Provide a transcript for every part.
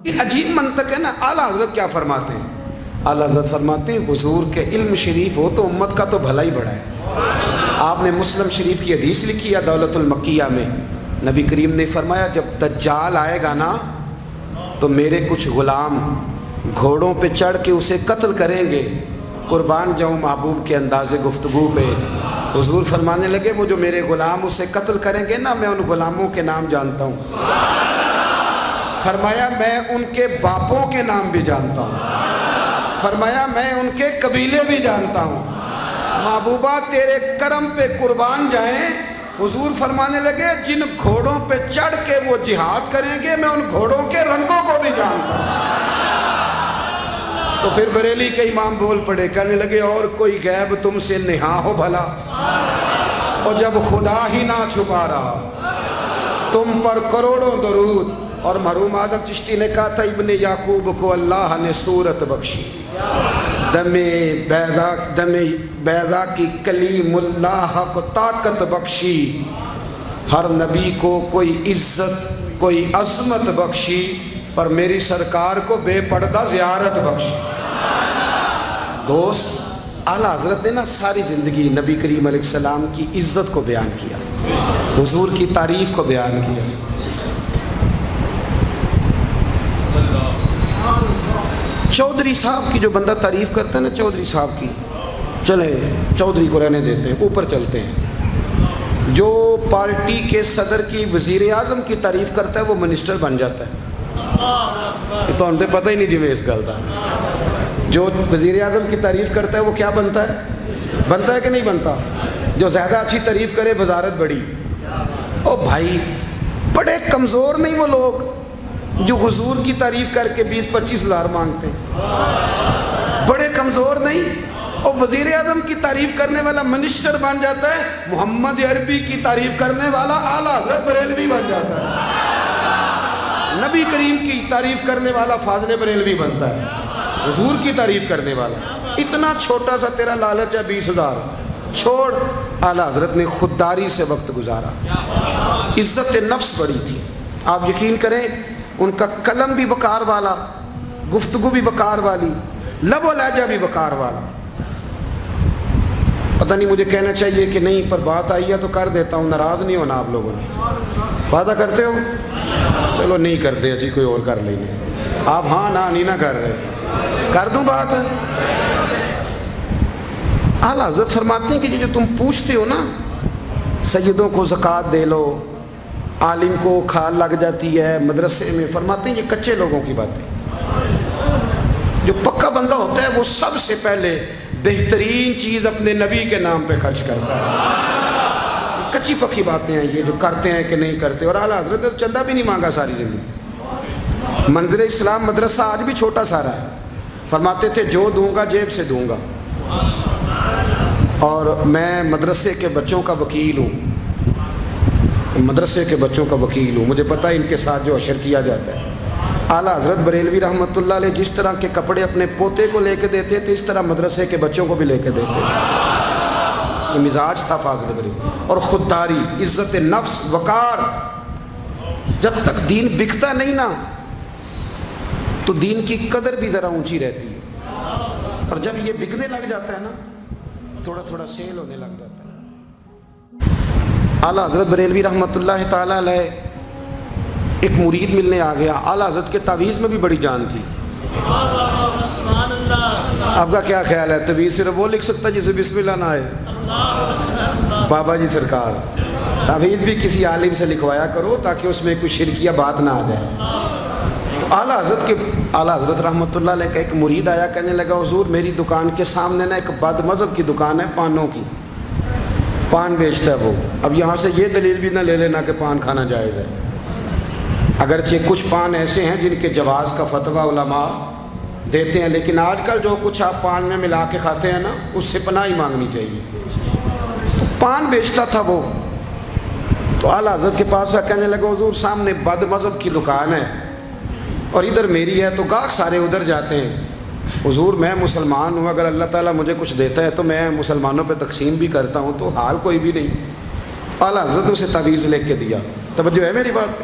یہ عجیب منطق ہے نا۔ اعلیٰ حضرت کیا فرماتے ہیں؟ اعلیٰ حضرت فرماتے ہیں حضور کے علم شریف ہو تو امت کا تو بھلا ہی بڑا ہے۔ آپ نے مسلم شریف کی حدیث لکھی ہے دولت المکیہ میں، نبی کریم نے فرمایا جب دجال آئے گا نا تو میرے کچھ غلام گھوڑوں پہ چڑھ کے اسے قتل کریں گے، قربان جاؤں محبوب کے انداز گفتگو پہ۔ حضور فرمانے لگے وہ جو میرے غلام اسے قتل کریں گے نا، میں ان غلاموں کے نام جانتا ہوں۔ فرمایا میں ان کے باپوں کے نام بھی جانتا ہوں، فرمایا میں ان کے قبیلے بھی جانتا ہوں۔ محبوبہ تیرے کرم پہ قربان جائیں۔ حضور فرمانے لگے جن گھوڑوں پہ چڑھ کے وہ جہاد کریں گے میں ان گھوڑوں کے رنگوں کو بھی جانتا ہوں۔ تو پھر بریلی کے امام بول پڑے، کہنے لگے اور کوئی غیب تم سے نہا ہو بھلا، اور جب خدا ہی نہ چھپا رہا تم پر کروڑوں درود۔ اور مرحوم آدم چشتی نے کہا تھا ابن یعقوب کو اللہ نے صورت بخشی، دم بیضا کی کلیم اللہ کو طاقت بخشی، ہر نبی کو کوئی عزت کوئی عظمت بخشی، پر میری سرکار کو بے پردہ زیارت بخشی۔ دوست اعلیٰ حضرت نے نا ساری زندگی نبی کریم علیہ السلام کی عزت کو بیان کیا، حضور کی تعریف کو بیان کیا۔ چودھری صاحب کی جو بندہ تعریف کرتا ہے نا، چودھری صاحب کی، چلے چودھری کو رہنے دیتے ہیں، اوپر چلتے ہیں۔ جو پارٹی کے صدر کی وزیر اعظم کی تعریف کرتا ہے وہ منسٹر بن جاتا ہے۔ یہ تو ہم سے پتہ ہی نہیں جی میں اس گل کا۔ جو وزیر اعظم کی تعریف کرتا ہے وہ کیا بنتا ہے کہ نہیں بنتا؟ جو زیادہ اچھی تعریف کرے وزارت بڑی۔ او بھائی بڑے کمزور نہیں وہ لوگ جو حضور کی تعریف کر کے 20-25 ہزار مانگتے ہیں؟ بڑے کمزور نہیں؟ اور وزیر اعظم کی تعریف کرنے والا منسٹر بن جاتا ہے، محمد عربی کی تعریف کرنے والا اعلیٰ حضرت بریلوی بن جاتا ہے، نبی کریم کی تعریف کرنے والا فاضل بریلوی بنتا ہے، حضور کی تعریف کرنے والا۔ اتنا چھوٹا سا تیرا لالچ ہے 20,000 چھوڑ۔ اعلیٰ حضرت نے خودداری سے وقت گزارا، عزت نفس بڑی تھی۔ آپ یقین کریں ان کا قلم بھی وقار والا، گفتگو بھی وقار والی، لب و لہجہ بھی وقار والا۔ پتہ نہیں مجھے کہنا چاہیے کہ نہیں، پر بات آئی ہے تو کر دیتا ہوں، ناراض نہیں ہونا آپ لوگوں نے۔ وعدہ کرتے ہو؟ چلو نہیں کرتے، اسی کوئی اور کر لیں گے۔ آپ ہاں نہ نہیں نہ کر رہے، کر دوں بات۔ اعلیٰ حضرت فرماتے ہیں کہ جو تم پوچھتے ہو نا، سیدوں کو زکوٰۃ دے لو، عالم کو کھال لگ جاتی ہے مدرسے میں، فرماتے ہیں یہ کچے لوگوں کی باتیں۔ جو پکا بندہ ہوتا ہے وہ سب سے پہلے بہترین چیز اپنے نبی کے نام پہ خرچ کرتا ہے۔ کچی پکی باتیں ہیں یہ جو کرتے ہیں کہ نہیں کرتے۔ اور اعلیٰ حضرت نے چندہ بھی نہیں مانگا ساری زندگی۔ منظر اسلام مدرسہ آج بھی چھوٹا سارا ہے، فرماتے تھے جو دوں گا جیب سے دوں گا، اور میں مدرسے کے بچوں کا وکیل ہوں، مدرسے کے بچوں کا وکیل ہوں، مجھے پتہ ہے ان کے ساتھ جو اشر کیا جاتا ہے۔ اعلیٰ حضرت بریلوی رحمۃ اللہ علیہ جس طرح کے کپڑے اپنے پوتے کو لے کے دیتے تھے، اس طرح مدرسے کے بچوں کو بھی لے کے دیتے تھے۔ یہ مزاج تھا فاضل بریلوی۔ اور خودداری، عزت نفس، وقار۔ جب تک دین بکتا نہیں نا تو دین کی قدر بھی ذرا اونچی رہتی ہے، اور جب یہ بکنے لگ جاتا ہے نا تھوڑا تھوڑا سیل ہونے لگ جاتا ہے۔ اعلیٰ حضرت بریلوی رحمۃ اللہ تعالیٰ علیہ ایک مرید ملنے آ گیا۔ اعلیٰ حضرت کے تعویذ میں بھی بڑی جان تھی۔ آپ کا کیا خیال ہے، تعویذ صرف وہ لکھ سکتا جسے بسم اللہ نہ آئے؟ بابا جی سرکار، تعویذ بھی کسی عالم سے لکھوایا کرو تاکہ اس میں کوئی شرکیہ بات نہ آ جائے۔ تو اعلیٰ حضرت رحمۃ اللہ علیہ کا ایک مرید آیا، کہنے لگا حضور میری دکان کے سامنے نا ایک بد مذہب کی دکان ہے، پانوں کی، پان بیچتا ہے وہ۔ اب یہاں سے یہ دلیل بھی نہ لے لینا کہ پان کھانا جائز ہے، اگرچہ کچھ پان ایسے ہیں جن کے جواز کا فتویٰ علماء دیتے ہیں، لیکن آج کل جو کچھ آپ پان میں ملا کے کھاتے ہیں نا اس سے پناہ ہی مانگنی چاہیے۔ پان بیچتا تھا وہ، تو اعلیٰ حضرت کے پاس کہنے لگا حضور سامنے بد مذہب کی دکان ہے اور ادھر میری ہے، تو گاہک سارے ادھر جاتے ہیں۔ حضور میں مسلمان ہوں، اگر اللہ تعالیٰ مجھے کچھ دیتا ہے تو میں مسلمانوں پہ تقسیم بھی کرتا ہوں، تو حال کوئی بھی نہیں۔ اعلیٰ حضرت اسے تعویذ لے کے دیا۔ توجہ ہے میری بات پہ؟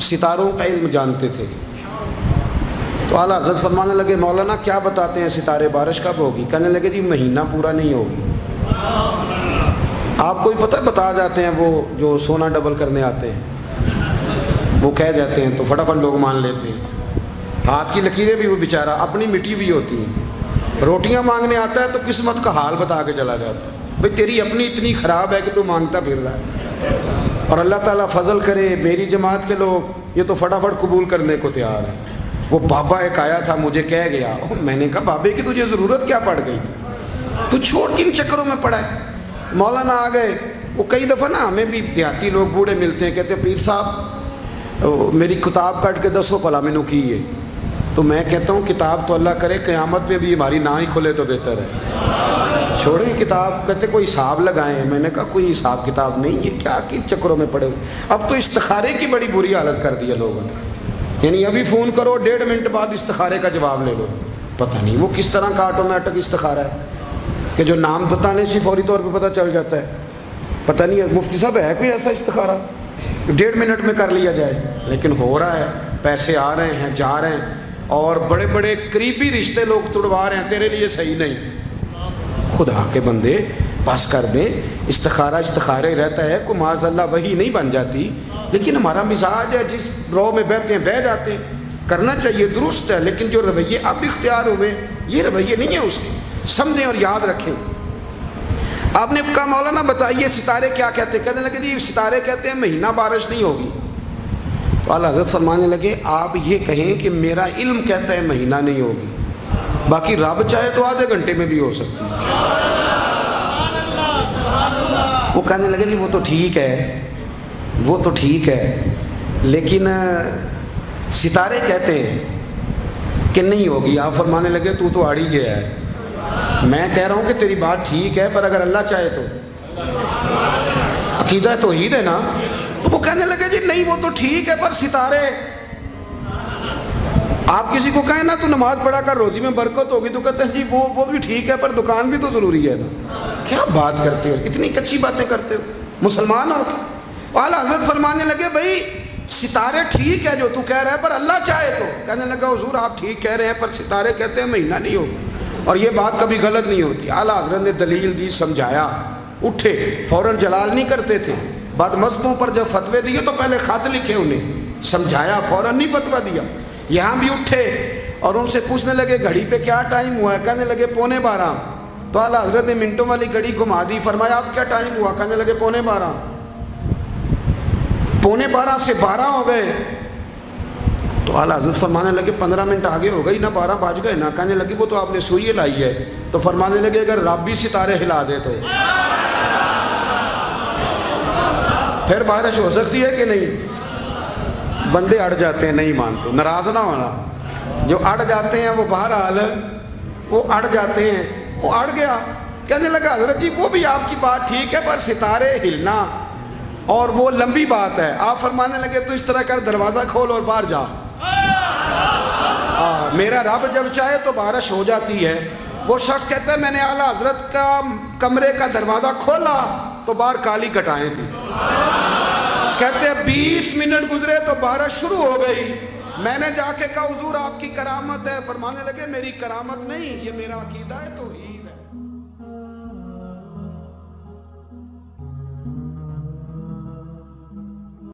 ستاروں کا علم جانتے تھے. تو اعلیٰ حضرت فرمانے لگے مولانا کیا بتاتے ہیں ستارے بارش کب ہوگی؟ کہنے لگے جی مہینہ پورا نہیں ہوگی. آپ کو ہی پتہ بتا جاتے ہیں وہ جو سونا ڈبل کرنے آتے ہیں وہ کہہ جاتے ہیں تو فٹافٹ لوگ مان لیتے ہیں. ہاتھ کی لکیریں بھی وہ بیچارہ اپنی مٹی بھی ہوتی ہیں. روٹیاں مانگنے آتا ہے تو قسمت کا حال بتا کے چلا جاتا ہے بھئی تیری اپنی اتنی خراب ہے کہ تو مانگتا پھر رہا ہے. اور اللہ تعالیٰ فضل کرے میری جماعت کے لوگ یہ تو فٹافٹ قبول کرنے کو تیار ہیں. وہ بابا ایک آیا تھا مجھے کہہ گیا, میں نے کہا بابے کی تجھے ضرورت کیا پڑ گئی, تو چھوڑ کن چکروں میں پڑا ہے. مولانا آ گئے. وہ کئی دفعہ نا ہمیں بھی دیہاتی لوگ بوڑھے ملتے ہیں, کہتے ہیں پیر صاحب میری کتاب کٹ کے 10 بھلا مینوں کی ہے. تو میں کہتا ہوں کتاب تو اللہ کرے قیامت میں بھی ہماری نہ ہی کھلے تو بہتر ہے, چھوڑیں کتاب. کہتے کوئی حساب لگائیں. میں نے کہا کوئی حساب کتاب نہیں, یہ کیا کی چکروں میں پڑے ہوئے. اب تو استخارے کی بڑی بری حالت کر دی ہے لوگوں نے, یعنی ابھی فون کرو 1.5 منٹ بعد استخارے کا جواب لے لو. پتہ نہیں وہ کس طرح کا آٹومیٹک استخارہ ہے کہ جو نام بتانے سے فوری طور پہ پتہ چل جاتا ہے. پتہ نہیں مفتی صاحب ہے کوئی ایسا استخارہ 1.5 منٹ میں کر لیا جائے, لیکن ہو رہا ہے. پیسے آ رہے ہیں جا رہے ہیں, اور بڑے بڑے قریبی رشتے لوگ تڑوا رہے ہیں تیرے لیے صحیح نہیں. خدا کے بندے پاس کر دیں. استخارے رہتا ہے, کوئی معاذ اللہ وہی نہیں بن جاتی, لیکن ہمارا مزاج ہے جس رو میں بہتے ہیں بہہ جاتے ہیں. کرنا چاہیے درست ہے, لیکن جو رویے اب اختیار ہوئے یہ رویے نہیں ہیں اس کے. سمجھیں اور یاد رکھیں. آپ نے کہا مولانا بتائیے ستارے کیا کہتے ہیں؟ کہنے لگے جی ستارے کہتے ہیں مہینہ بارش نہیں ہوگی. تو اعلیٰ حضرت فرمانے لگے آپ یہ کہیں کہ میرا علم کہتا ہے مہینہ نہیں ہوگی, باقی رب چاہے تو آدھے گھنٹے میں بھی ہو سکتی ہے. وہ کہنے لگے جی وہ تو ٹھیک ہے, وہ تو ٹھیک ہے, لیکن ستارے کہتے ہیں کہ نہیں ہوگی. آپ فرمانے لگے تو آڑ ہی گیا ہے. میں کہہ رہا ہوں کہ تیری بات ٹھیک ہے, پر اگر اللہ چاہے تو عقیدہ توحید ہے نا. تو وہ کہنے لگے جی نہیں وہ تو ٹھیک ہے پر ستارے, آپ کسی کو کہیں نا تو نماز پڑھا کر روزی میں برکت ہوگی تو کہتے ہیں جی وہ بھی ٹھیک ہے پر دکان بھی تو ضروری ہے نا. کیا بات کرتے ہو, اتنی کچی باتیں کرتے ہو, مسلمان ہو. اعلیٰ حضرت فرمانے لگے بھائی ستارے ٹھیک ہے جو تو کہہ رہا ہے پر اللہ چاہے تو. کہنے لگا حضور آپ ٹھیک کہہ رہے ہیں پر ستارے کہتے ہیں مہینہ نہیں ہوگا, اور یہ بات کبھی غلط نہیں ہوتی. اعلیٰ حضرت نے دلیل دی, سمجھایا, اٹھے, فوراً جلال نہیں کرتے تھے. بد مذہبوں پر جب فتوے دیے تو پہلے خط لکھے, انہیں سمجھایا, فوراً نہیں فتویٰ دیا. یہاں بھی اٹھے اور ان سے پوچھنے لگے گھڑی پہ کیا ٹائم ہوا ہے؟ کہنے لگے 11:45. تو اعلیٰ حضرت نے منٹوں والی گھڑی گھما دی. فرمایا اب کیا ٹائم ہوا؟ کہنے لگے 11:45. 11:45 سے 12 ہو گئے. تو اعلیٰ حضرت فرمانے لگے 15 منٹ آگے ہو گئی نا, 12 بج گئے نا. کہنے لگے وہ تو آپ نے سوئی لائی ہے. تو فرمانے لگے اگر رب بھی ستارے ہلا دے تو پھر بارش ہو سکتی ہے کہ نہیں؟ بندے اڑ جاتے ہیں, نہیں مانتے. ناراض نہ ہونا, جو اڑ جاتے ہیں وہ بہرحال وہ اڑ جاتے ہیں. وہ اڑ گیا. کہنے لگا حضرت جی وہ بھی آپ کی بات ٹھیک ہے پر ستارے ہلنا اور وہ لمبی بات ہے. آپ فرمانے لگے تو اس طرح کر دروازہ کھول اور باہر جا. میرا رب جب چاہے تو بارش ہو جاتی ہے. وہ شخص کہتا ہے میں نے اعلیٰ حضرت کا کمرے کا دروازہ کھولا تو باہر کالی کٹائیں تھی. کہتے ہیں 20 منٹ گزرے تو بارش شروع ہو گئی. میں نے جا کے کہا حضور آپ کی کرامت ہے. فرمانے لگے میری کرامت نہیں, یہ میرا عقیدہ ہے. تو